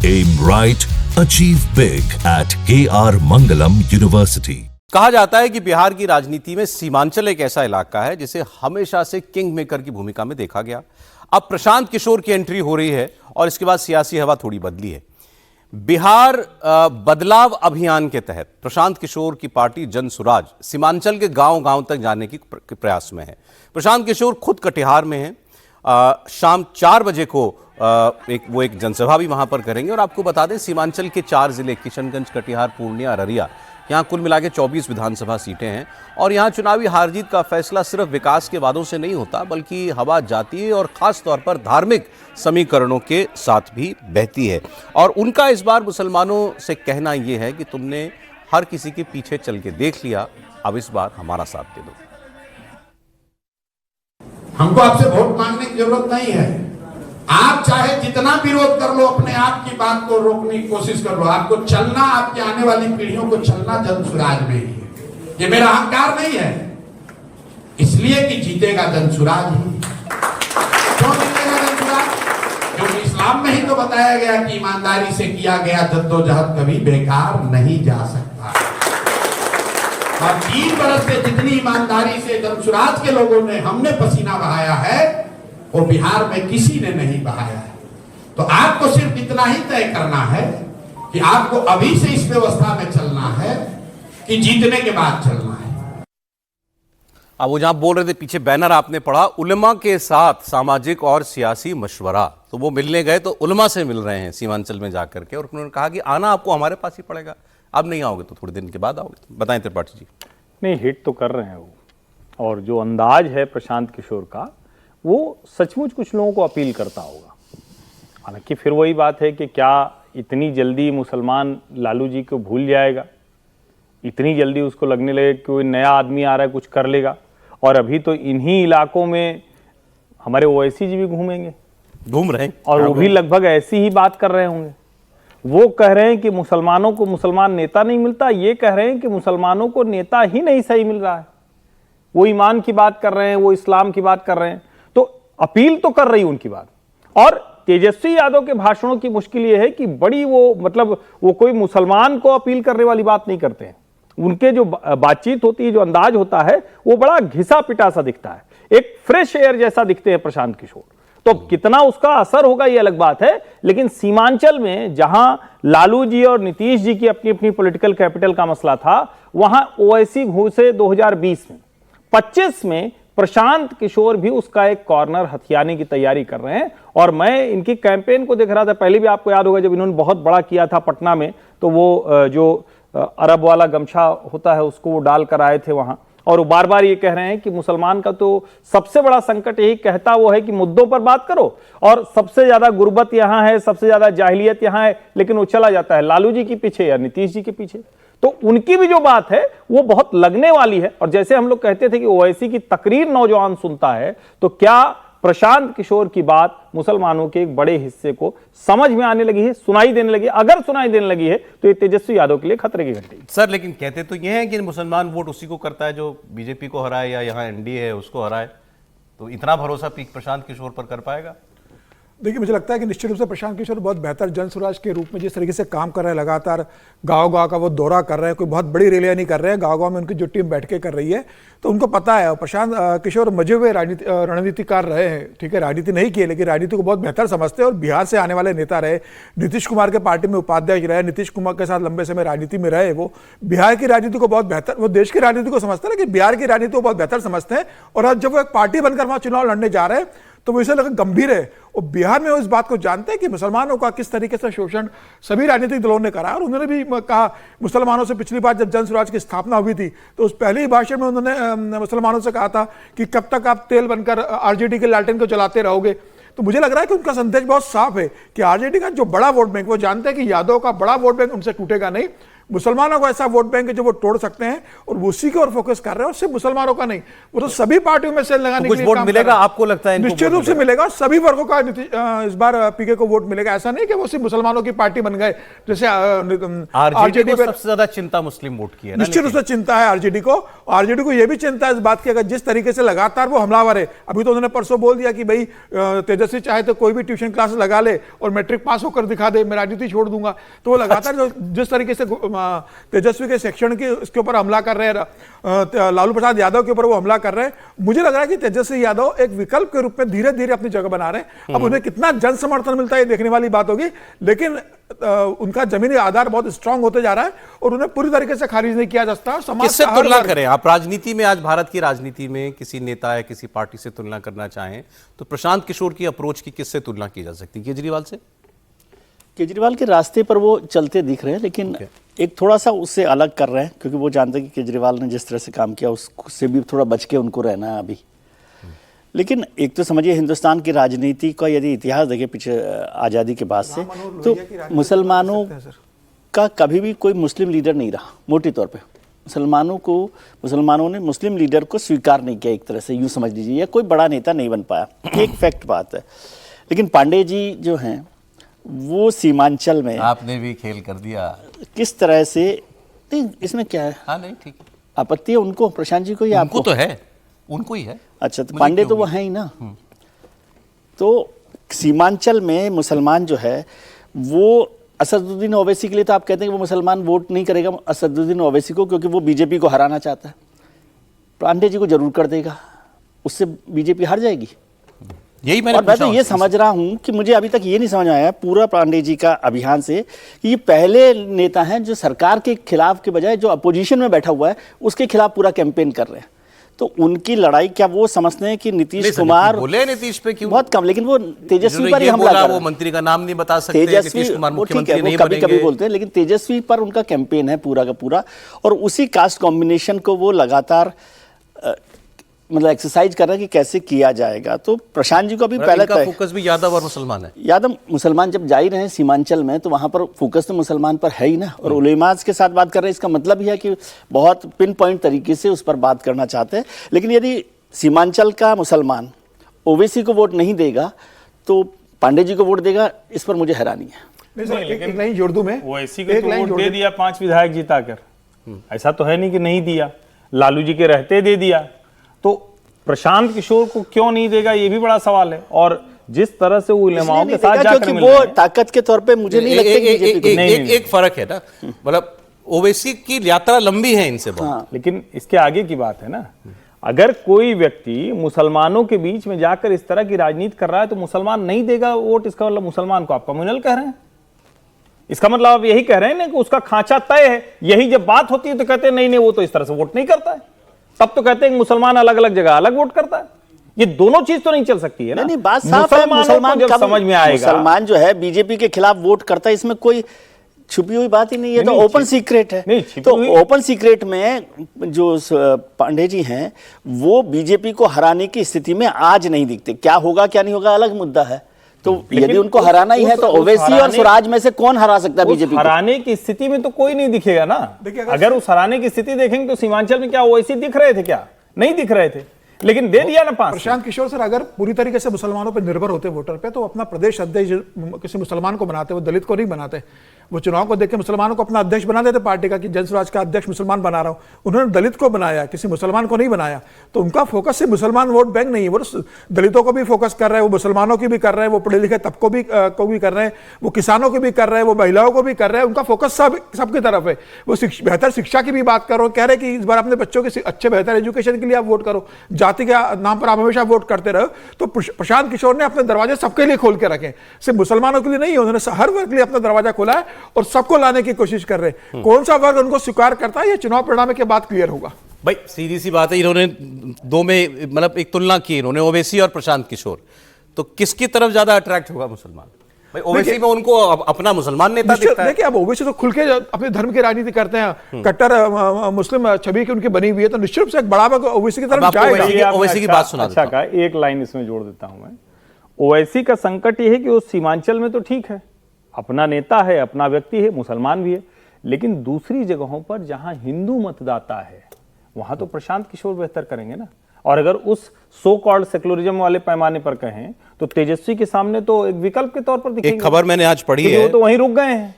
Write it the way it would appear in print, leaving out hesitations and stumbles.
Aim right, achieve big at KR Mangalam University. कहा जाता है कि बिहार की राजनीति में सीमांचल एक ऐसा इलाका है जिसे हमेशा से किंग मेकर की भूमिका में देखा गया। अब प्रशांत किशोर की एंट्री हो रही है और इसके बाद सियासी हवा थोड़ी बदली है। बिहार बदलाव अभियान के तहत प्रशांत किशोर की पार्टी जनसुराज सीमांचल के गांव-गांव तक जाने की प्रयास में है। प्रशांत किशोर खुद कटिहार में हैं। शाम 4 बजे को एक जनसभा भी वहां पर करेंगे। और आपको बता दें, सीमांचल के 4 जिले किशनगंज, कटिहार, पूर्णिया, अररिया, यहाँ कुल मिला के 24 विधानसभा सीटें हैं। और यहाँ चुनावी हार जीत का फैसला सिर्फ विकास के वादों से नहीं होता, बल्कि हवा जातीय और खास तौर पर धार्मिक समीकरणों के साथ भी बहती है। और उनका इस बार मुसलमानों से कहना यह है कि तुमने हर किसी के पीछे चल के देख लिया, अब इस बार हमारा साथ दे दो। हमको आपसे वोट मांगने की जरूरत नहीं है। आप चाहे जितना विरोध कर लो, अपने आप की बात को रोकने की कोशिश कर लो, आपको चलना, आपकी आने वाली पीढ़ियों को चलना जनसुराज में ही है। ये मेरा अहंकार नहीं है, इसलिए कि जीतेगा जनसुराज ही। क्यों जीतेगा जनसुराज? क्योंकि इस्लाम में ही तो बताया गया कि ईमानदारी से किया गया जद्दोजहद कभी बेकार नहीं जा सकता। और 3 बरस से जितनी ईमानदारी से जनसुराज के लोगों ने, हमने पसीना बहाया है, वो बिहार में किसी ने नहीं बहाया है। तो आपको सिर्फ इतना ही तय करना है कि आपको अभी से इस व्यवस्था में चलना है कि जीतने के बाद चलना है। अब वो जहां बोल रहे थे, पीछे बैनर आपने पढ़ा, उलमा के साथ सामाजिक और सियासी मशवरा। तो वो मिलने गए तो उलमा से मिल रहे हैं सीमांचल में जाकर के, और उन्होंने कहा कि आना आपको हमारे पास ही पड़ेगा, अब नहीं आओगे तो थोड़े दिन के बाद आओगे। बताएं त्रिपाठी जी। नहीं, हिट तो कर रहे हैं वो, और जो अंदाज है प्रशांत किशोर का, वो सचमुच कुछ लोगों को अपील करता होगा। हालांकि फिर वही बात है कि क्या इतनी जल्दी मुसलमान लालू जी को भूल जाएगा, इतनी जल्दी उसको लगने लगे कि कोई नया आदमी आ रहा है, कुछ कर लेगा। और अभी तो इन्हीं इलाकों में हमारे ओवैसी जी भी घूम रहे हैं, और वो भी लगभग ऐसी ही बात कर रहे होंगे। वो कह रहे हैं कि मुसलमानों को मुसलमान नेता नहीं मिलता, ये कह रहे हैं कि मुसलमानों को नेता ही नहीं सही मिल रहा है। वो ईमान की बात कर रहे हैं, वो इस्लाम की बात कर रहे हैं, तो अपील तो कर रही उनकी बात। और तेजस्वी यादव के भाषणों की मुश्किल ये है कि बड़ी वो कोई मुसलमान को अपील करने वाली बात नहीं करते हैं। उनके जो बातचीत होती है, जो अंदाज होता है, वो बड़ा घिसा पिटा सा दिखता है, एक फ्रेश एयर जैसा दिखते हैं प्रशांत किशोर। तो कितना उसका असर होगा ये अलग बात है, लेकिन सीमांचल में जहां लालू जी और नीतीश जी की अपनी अपनी पॉलिटिकल कैपिटल का मसला था, वहां ओवैसी घुसे 2020 में। 25 में प्रशांत किशोर भी उसका एक कॉर्नर हथियाने की तैयारी कर रहे हैं। और मैं इनकी कैंपेन को देख रहा था, पहले भी आपको याद होगा जब इन्होंने बहुत बड़ा किया था पटना में, तो वो जो अरब वाला गमछा होता है उसको वो डाल कर आए थे वहां। और वो बार बार ये कह रहे हैं कि मुसलमान का तो सबसे बड़ा संकट यही कहता वो है कि मुद्दों पर बात करो, और सबसे ज्यादा गुर्बत यहां है, सबसे ज्यादा जाहिलियत यहां है, लेकिन वो चला जाता है लालू जी के पीछे या नीतीश जी के पीछे। तो उनकी भी जो बात है वो बहुत लगने वाली है। और जैसे हम लोग कहते थे कि ओवैसी की तकरीर नौजवान सुनता है, तो क्या प्रशांत किशोर की बात मुसलमानों के एक बड़े हिस्से को समझ में आने लगी है, सुनाई देने लगी है? अगर सुनाई देने लगी है तो ये तेजस्वी यादव के लिए खतरे की घंटी। सर, लेकिन कहते तो ये हैं कि मुसलमान वोट उसी को करता है जो बीजेपी को हराए या यहाँ एनडीए है उसको हराए। तो इतना भरोसा प्रशांत किशोर पर कर पाएगा? देखिए, मुझे लगता है कि निश्चित रूप से प्रशांत किशोर बहुत बेहतर जनसुराज के रूप में जिस तरीके से काम कर रहे हैं, लगातार गांव-गांव का वो दौरा कर रहे हैं, कोई बहुत बड़ी रैलियां नहीं कर रहे हैं, गांव-गांव में उनकी जो टीम बैठ के कर रही है, तो उनको पता है। प्रशांत किशोर मजे हुए रणनीतिकार रहे हैं, ठीक है, राजनीति नहीं की है, लेकिन राजनीति को बहुत बेहतर समझते हैं। और बिहार से आने वाले नेता रहे, नीतीश कुमार के पार्टी में उपाध्यक्ष रहे, नीतीश कुमार के साथ लंबे समय राजनीति में रहे। वो बिहार की राजनीति को बहुत बेहतर, वो देश की राजनीति को समझते हैं, लेकिन बिहार की राजनीति को बहुत बेहतर समझते हैं। और आज जब वो एक पार्टी बनकर वहां चुनाव लड़ने जा रहे हैं, तो वो इसे लगा गंभीर है। और बिहार में वो इस बात को जानते हैं कि मुसलमानों का किस तरीके से शोषण सभी राजनीतिक दलों ने करा। और उन्होंने भी कहा मुसलमानों से, पिछली बार जब जनसुराज की स्थापना हुई थी तो उस पहले ही भाषण में उन्होंने मुसलमानों से कहा था कि कब तक आप तेल बनकर आरजेडी के लालटेन को जलाते रहोगे। तो मुझे लग रहा है कि उनका संदेश बहुत साफ है कि आरजेडी का जो बड़ा वोट बैंक, वो जानते हैं कि यादव का बड़ा वोट बैंक उनसे टूटेगा नहीं। मुसलमानों को ऐसा वोट बैंक है जो वो तोड़ सकते हैं और वो उसी की ओर फोकस कर रहे हैं, और सिर्फ मुसलमानों का नहीं, वो तो सभी पार्टियों में सेल लगाने के कुछ लिए वोट काम मिलेगा कर रहे हैं। आपको लगता है? निश्चित रूप से मिलेगा, सभी वर्गों का इस बार पीके को वोट मिलेगा। ऐसा नहीं कि वो सिर्फ मुसलमानों की पार्टी बन गए, जैसे आरजेडी को सबसे ज्यादा चिंता मुस्लिम वोट की है ना। निश्चित रूप से चिंता है आरजेडी को। आरजेडी को यह भी चिंता है इस बात की, अगर जिस तरीके से लगातार वो हमलावर है, अभी तो उन्होंने परसों बोल दिया कि भाई तेजस्वी चाहे तो कोई भी ट्यूशन क्लास लगा ले और मैट्रिक पास होकर दिखा दे, मैं राजनीति छोड़ दूंगा। तो वो लगातार जो जिस तरीके से तेजस्वी के शिक्षण के उसके ऊपर हमला कर रहे हैं, लालू प्रसाद यादव के ऊपर वो हमला कर रहे हैं, मुझे लग रहा है कि तेजस्वी यादव एक विकल्प के रूप में धीरे धीरे अपनी जगह बना रहे हैं। अब उन्हें कितना जन समर्थन मिलता है ये देखने वाली बात होगी, लेकिन उनका जमीनी आधार बहुत स्ट्रांग होते जा रहा है और उन्हें पूरी तरीके से खारिज नहीं किया जा सकता। समाज किससे का हर तुलना वर्ग- करें आप राजनीति में, आज भारत की राजनीति में किसी नेता या किसी पार्टी से तुलना करना चाहें तो प्रशांत किशोर की अप्रोच की किससे तुलना की जा सकती है? केजरीवाल से? केजरीवाल के रास्ते पर वो चलते दिख रहे हैं, लेकिन एक थोड़ा सा उससे अलग कर रहे हैं, क्योंकि वो जानते हैं कि केजरीवाल ने जिस तरह से काम किया उससे भी थोड़ा बच के उनको रहना है अभी। लेकिन एक तो समझिए, हिंदुस्तान की राजनीति का यदि इतिहास देखें पीछे आज़ादी के बाद से, तो मुसलमानों का कभी भी कोई मुस्लिम लीडर नहीं रहा मोटे तौर पे। मुसलमानों ने मुस्लिम लीडर को स्वीकार नहीं किया, एक तरह से यूँ समझ लीजिए, या कोई बड़ा नेता नहीं बन पाया, एक फैक्ट बात है। लेकिन पांडे जी जो हैं वो सीमांचल में आपने भी खेल कर दिया किस तरह से, नहीं इसमें क्या है, हाँ नहीं ठीक है, आपत्ति है उनको, प्रशांत जी को या उनको आपको? तो है, उनको ही है। अच्छा, तो मुझे पांडे क्यों तो वो नहीं? है ही ना। तो सीमांचल में मुसलमान जो है वो असदुद्दीन ओवैसी के लिए, तो आप कहते हैं कि वो मुसलमान वोट नहीं करेगा असदुद्दीन ओवैसी को, क्योंकि वो बीजेपी को हराना चाहता है। पांडे जी को जरूर कर देगा, उससे बीजेपी हार जाएगी। यही मैंने और मैं पूछा तो ये उनसे। समझ रहा हूं कि मुझे अभी तक ये नहीं समझ आया पूरा पांडे जी का अभियान से कि ये पहले नेता हैं जो सरकार के खिलाफ के बजाय जो अपोजिशन में बैठा हुआ है उसके खिलाफ पूरा कैंपेन कर रहे हैं। तो उनकी लड़ाई, क्या वो समझते हैं कि नीतीश कुमार बोले नीतीश पे क्यों? बहुत कम, लेकिन वो तेजस्वी जिन्होंने पर ही ये हमला बोला, कर वो रहे हैं। मंत्री का नाम नहीं बता सकते, तेजस्वी नीतीश कुमार वो ठीक है, मुख्यमंत्री वो नहीं कभी कभी बनेंगे। बोलते हैं, लेकिन तेजस्वी पर उनका कैंपेन है पूरा का पूरा, और उसी कास्ट कॉम्बिनेशन को वो लगातार मतलब एक्सरसाइज कर रहे हैं कि कैसे किया जाएगा। तो प्रशांत जी को अभी पहले इनका फोकस भी यादव और मुसलमान है। यादव मुसलमान जब जा ही रहे हैं सीमांचल में, तो वहां पर फोकस तो मुसलमान पर है ही ना, और उलेमाज के साथ बात कर रहे हैं, इसका मतलब ही है कि बहुत पिन पॉइंट तरीके से उस पर बात करना चाहते हैं। लेकिन यदि सीमांचल का मुसलमान ओवैसी को वोट नहीं देगा तो पांडे जी को वोट देगा, इस पर मुझे हैरानी है। नहीं सर, एक लाइन जोड़ दूं मैं, ओवैसी को एक तो लाइन वोट जोड़ दे दूं। दिया 5 विधायक जिताकर, ऐसा तो है नहीं कि नहीं दिया, लालू जी के रहते दे दिया, तो प्रशांत किशोर को क्यों नहीं देगा, ये भी बड़ा सवाल है। और जिस तरह से वो उलेमाओं के साथ जाकर क्योंकि मिल वो रहे हैं, ताकत के तौर पे मुझे नहीं लगता कि बीजेपी को नहीं। एक फर्क है ना, मतलब ओवैसी की यात्रा लंबी है इनसे बहुत। लेकिन इसके आगे की बात है ना, अगर कोई व्यक्ति मुसलमानों के बीच में जाकर इस तरह की राजनीति कर रहा है तो मुसलमान नहीं देगा वोट, इसका मतलब मुसलमान को आप कम्युनल कह रहे हैं। इसका मतलब आप यही कह रहे हैं ना कि उसका खांचा तय है। यही जब बात होती है तो कहते हैं नहीं नहीं वो तो इस तरह से वोट नहीं करता है, तब तो कहते हैं कि मुसलमान अलग अलग जगह अलग वोट करता है। ये दोनों चीज तो नहीं चल सकती है ना। नहीं, बात साफ है, मुसलमानों को जब कब समझ में आएगा, मुसलमान जो है बीजेपी के खिलाफ वोट करता है, इसमें कोई छुपी हुई बात ही नहीं है। तो नहीं, ओपन सीक्रेट है। नहीं, छिपी तो हुई- ओपन सीक्रेट में जो पांडे जी हैं वो बीजेपी को हराने की स्थिति में आज नहीं दिखते। क्या होगा क्या नहीं होगा अलग मुद्दा है। तो यदि उनको हराना ही है तो ओवैसी और स्वराज में से कौन हरा सकता है बीजेपी को? हराने की स्थिति में तो कोई नहीं दिखेगा ना। अगर उस हराने की स्थिति देखेंगे तो सीमांचल में क्या ओवैसी दिख रहे थे? क्या नहीं दिख रहे थे, लेकिन दे दिया ना 5। प्रशांत किशोर सर अगर पूरी तरीके से मुसलमानों पर निर्भर होते वोटर पे, तो अपना प्रदेश अध्यक्ष किसी मुसलमान को बनाते, वो दलित को नहीं बनाते। वो चुनाव को देख के मुसलमानों को अपना अध्यक्ष बना देते पार्टी का, कि जन स्वराज का अध्यक्ष मुसलमान बना रहा हूं। उन्होंने दलित को बनाया, किसी मुसलमान को नहीं बनाया। तो उनका फोकस सिर्फ मुसलमान वोट बैंक नहीं है, वो दलितों को भी फोकस कर रहे हैं, वो मुसलमानों की भी कर रहे हैं, वो पढ़े लिखे तबकों को भी कर रहे हैं, वो किसानों की भी कर रहे हैं, वो महिलाओं को भी कर रहे हैं। उनका फोकस सबकी तरफ है। वो बेहतर शिक्षा की भी बात कर रहे हो, कह रहे कि इस बार अपने बच्चों के अच्छे बेहतर एजुकेशन के लिए आप वोट करो, जाति के नाम पर आप हमेशा वोट करते रहो। तो प्रशांत किशोर ने अपने दरवाजे सबके लिए खोल के रखे, सिर्फ मुसलमानों के लिए नहीं, उन्होंने हर वर्ग के लिए अपना दरवाजा खोला है और सबको लाने की कोशिश कर रहे हैं। कौन सा वर्ग उनको स्वीकार करता है ये चुनाव परिणाम के बाद क्लियर होगा। भाई सीधी सी बात है, इन्होंने दो में मतलब एक तुलना की इन्होंने, ओवैसी और प्रशांत किशोर, तो किसकी तरफ ज्यादा अट्रैक्ट होगा मुसलमान? भाई ओवैसी में उनको अपना मुसलमान नेता दिखता है। देखिए अब ओवैसी तो खुल के अपने धर्म की राजनीति करते हैं, कट्टर मुस्लिम छवि की उनकी बनी हुई है, तो निश्चित रूप से एक बड़ा वर्ग ओवैसी की तरफ आपको जाएगा। ये ओवैसी की बात सुना अच्छा देता का एक लाइन इसमें जोड़ देता हूं मैं। ओवैसी का संकट यह है कि वो सीमांचल में तो ठीक है, अपना नेता है, अपना व्यक्ति है, मुसलमान भी है, लेकिन दूसरी जगहों पर जहां हिंदू मतदाता है वहां तो प्रशांत किशोर बेहतर करेंगे ना। और अगर उस सो कॉल्ड सेक्युलरिज्म वाले पैमाने पर कहें तो तेजस्वी के सामने तो एक विकल्प के तौर पर दिखेंगे। एक खबर मैंने आज पढ़ी क्योंकि है, वो तो वहीं रुक गए हैं।